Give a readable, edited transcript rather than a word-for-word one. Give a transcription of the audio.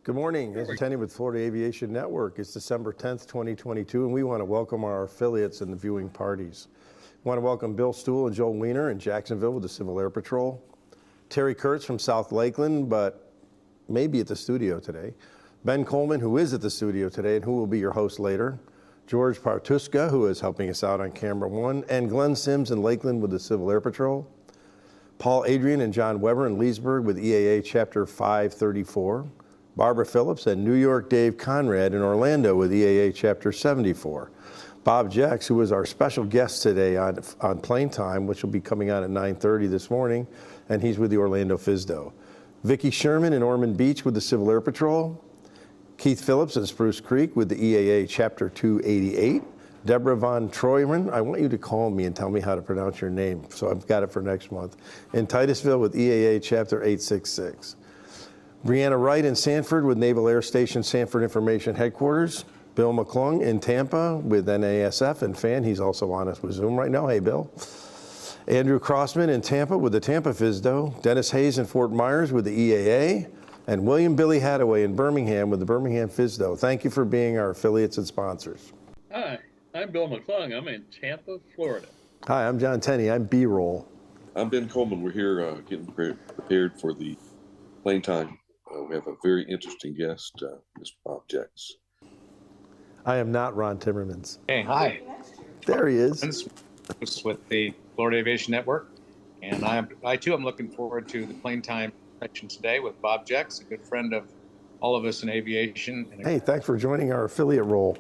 Good morning. This is Tenny with Florida Aviation Network. It's December 10th, 2022, and we want to welcome our affiliates and the viewing parties. We want to welcome Bill Stuhl and Joel Weiner in Jacksonville with the Civil Air Patrol. Terry Kurtz from South Lakeland, but maybe at the studio today. Ben Coleman, who is at the studio today and who will be your host later. George Partuska, who is helping us out on camera one, and Glenn Sims in Lakeland with the Civil Air Patrol. Paul Adrian and John Weber in Leesburg with EAA Chapter 534. Barbara Phillips and New York Dave Conrad in Orlando with EAA Chapter 74. Bob Jex, who is our special guest today on Plane Time, which will be coming on at 9:30 this morning, and he's with the Orlando FSDO. Vicki Sherman in Ormond Beach with the Civil Air Patrol. Keith Phillips in Spruce Creek with the EAA Chapter 288. Deborah Von Troyman, I want you to call me and tell me how to pronounce your name, so I've got it for next month. In Titusville with EAA Chapter 866. Brianna Wright in Sanford with Naval Air Station Sanford Information Headquarters. Bill McClung in Tampa with NASF and FAN. He's also on us with Zoom right now. Hey, Bill. Andrew Crossman in Tampa with the Tampa FSDO. Dennis Hayes in Fort Myers with the EAA. And William Billy Hadaway in Birmingham with the Birmingham FSDO. Thank you for being our affiliates and sponsors. Hi, I'm Bill McClung. I'm in Tampa, Florida. Hi, I'm John Tenney. I'm B-Roll. I'm Ben Coleman. We're here getting prepared for the Plane Time. We have a very interesting guest, Mr. Bob Jex. I am not Ron Timmermans. Hey, hi. There he is. With the Florida Aviation Network. And I too am looking forward to the Plane Time section today with Bob Jex, a good friend of all of us in aviation. Hey, thanks for joining our affiliate role.